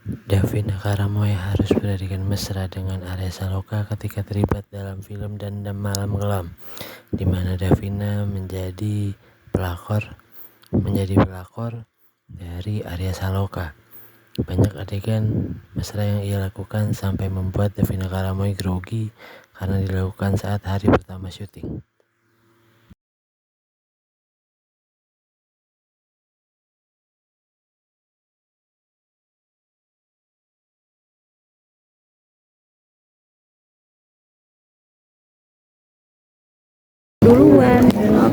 Davina Karamoy harus berdirikan mesra dengan Arya Saloka ketika terlibat dalam film Dendam Malam Kelam, di mana Davina menjadi pelakor dari Arya Saloka. Banyak adegan mesra yang ia lakukan sampai membuat Davina Karamoy grogi karena dilakukan saat hari pertama syuting. Duluan.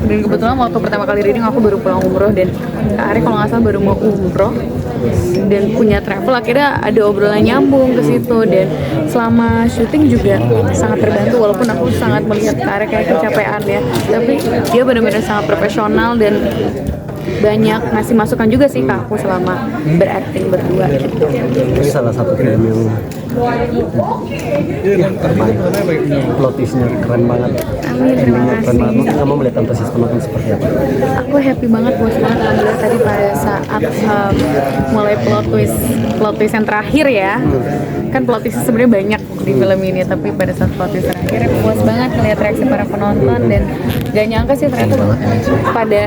Dan kebetulan waktu pertama kali reading aku baru pulang umroh, dan Kak Ari kalau nggak salah baru mau umroh dan punya travel, akhirnya ada obrolan nyambung ke situ. Dan selama syuting juga sangat terbantu, walaupun aku sangat melihat Kak Ari kayak kecapean ya, tapi dia benar-benar sangat profesional dan banyak ngasih masukan juga sih ke aku selama berakting berdua gitu. Ini salah satu film yang terbaik. Plot twist-nya keren banget. Amin, terima Ending-nya keren banget. kasih. Mungkin kamu melihat antusias penonton seperti apa? Aku happy banget, puas banget alhamdulillah tadi pada saat mulai plot twist yang terakhir ya. Kan plot twist sebenarnya banyak di film ini, tapi pada saat plot twist terakhir aku puas banget melihat reaksi para penonton, dan gak nyangka sih ternyata pada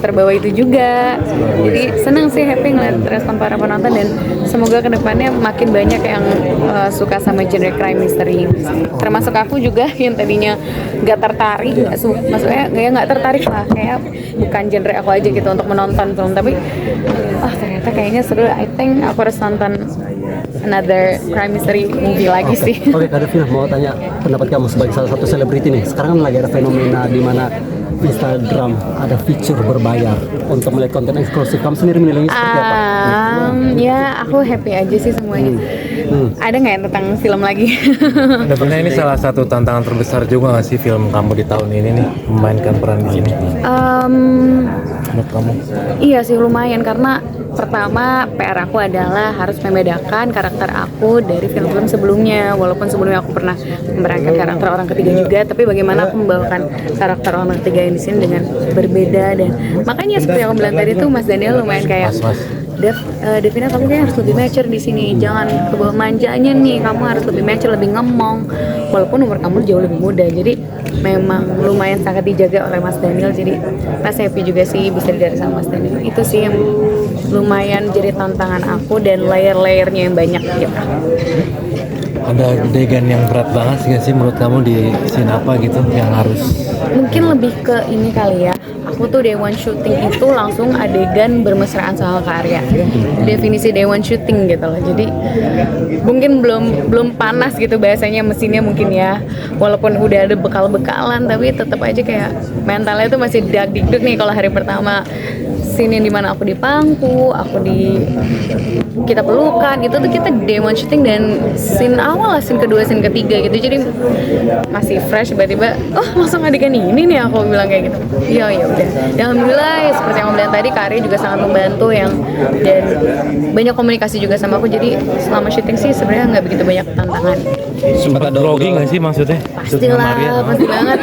terbawa itu juga. Jadi seneng sih, happy ngeliat respon para penonton, dan semoga kedepannya makin banyak yang suka sama genre crime mystery. Termasuk aku juga yang tadinya nggak tertarik, maksudnya nggak tertarik lah, kayak bukan genre aku aja gitu untuk menonton film, tapi ternyata kayaknya seru. I think aku harus nonton another crime mystery movie lagi sih. Oke, Kak Devina, mau tanya pendapat kamu sebagai salah satu selebriti nih. Sekarang kan lagi ada fenomena di mana Instagram ada fitur berbayar untuk melihat konten eksklusif. Kamu sendiri menilainya seperti apa? Ya aku happy aja sih semuanya. Ada nggak yang tentang film lagi? Davina, ini salah satu tantangan terbesar juga nggak sih film kamu di tahun ini nih, memainkan peran di sini? Menurut kamu? Iya sih lumayan, karena pertama PR aku adalah harus membedakan karakter aku dari film-film sebelumnya. Walaupun sebelumnya aku pernah memerankan karakter orang ketiga juga, tapi bagaimana aku membawakan karakter orang ketiga yang di sini dengan berbeda. Dan makanya seperti yang aku bilang tadi tuh, Mas Daniel lumayan kayak Devina, kamu kayaknya harus lebih mature di sini. Jangan ke bawah manjanya nih, kamu harus lebih mature, lebih ngemong. Walaupun umur kamu jauh lebih muda, jadi memang lumayan sangat dijaga oleh Mas Daniel. Jadi pas happy juga sih bisa dilihat sama Mas Daniel. Itu sih yang lumayan jadi tantangan aku, dan layer-layernya yang banyak gitu. Ada adegan yang berat banget sih nggak sih menurut kamu di scene apa gitu yang harus? Mungkin lebih ke ini kali ya. Aku tuh day one shooting itu langsung adegan bermesraan sama Kak Arya. Definisi day one shooting gitu loh. Jadi mungkin belum panas gitu bahasanya mesinnya mungkin ya. Walaupun udah ada bekal-bekalan, tapi tetap aja kayak mentalnya tuh masih dag-digdug nih kalau hari pertama. Scene yang dimana aku di pangku, kita pelukan, itu tuh kita day one shooting, dan scene awal lah, scene kedua, scene ketiga gitu. Jadi masih fresh, tiba-tiba langsung adegan ini nih, aku bilang kayak gitu. Ya udah. Dan alhamdulillah ya, seperti yang aku bilang tadi, Kak Ari juga sangat membantu dan banyak komunikasi juga sama aku. Jadi selama syuting sih sebenarnya nggak begitu banyak tantangan. Sempat ada vlogging nggak sih maksudnya? Pastilah, pasti banget.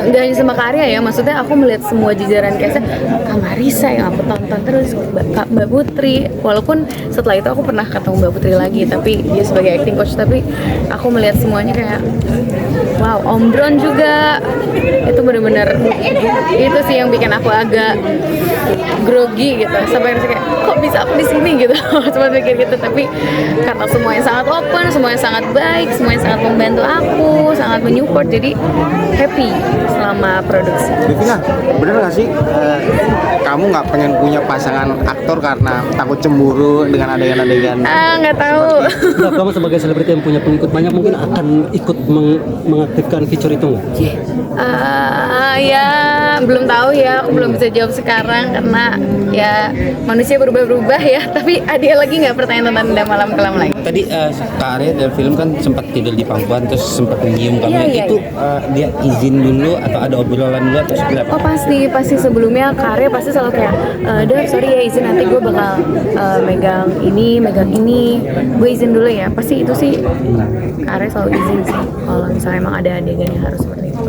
Nggak hanya sama Kak Arya ya, maksudnya aku melihat semua jajaran cast-nya, Kak Marisa yang aku tonton terus, Mbak Putri. Walaupun setelah itu aku pernah ketemu Mbak Putri lagi, tapi dia sebagai acting coach, tapi aku melihat semuanya kayak wow. Om Drone juga, itu benar-benar itu sih yang bikin aku agak grogi gitu, sampai ngerasa kayak kok bisa aku di sini gitu. Sempat mikir gitu, tapi karena semuanya sangat open, semuanya sangat baik, semuanya sangat membantu aku, sangat menyupport, jadi happy selama produksi. Devina, bener nggak sih kamu nggak pengen punya pasangan aktor karena takut cemburu dengan adegan-adegan? Nggak tahu. Nah, kamu sebagai selebriti yang punya pengikut banyak, mungkin akan ikut mengaktifkan fitur itu nggak? Ya belum tahu ya, aku belum bisa jawab sekarang karena ya manusia berubah-ubah ya. Tapi ada lagi nggak pertanyaan tentang Dendam Malam Kelam lagi? Tadi Kak Arya dalam film kan sempat tidur di pangkuan, terus sempat menyium kamu. Iya. Dia izin dulu atau ada obrolan dulu atau seperti apa? Oh pasti sebelumnya Kak Arya pasti selalu kayak Dev, sorry ya, izin nanti gue bakal megang ini, gue izin dulu ya. Pasti itu sih Kak Arya selalu izin sih kalau misalnya emang ada adegan yang harus seperti itu.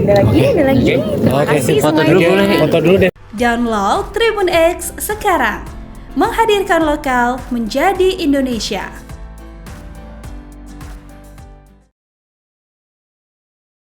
Ada lagi. Terima kasih Foto semuanya. dulu boleh? Foto dulu deh. Download Tribun X sekarang, menghadirkan lokal menjadi Indonesia.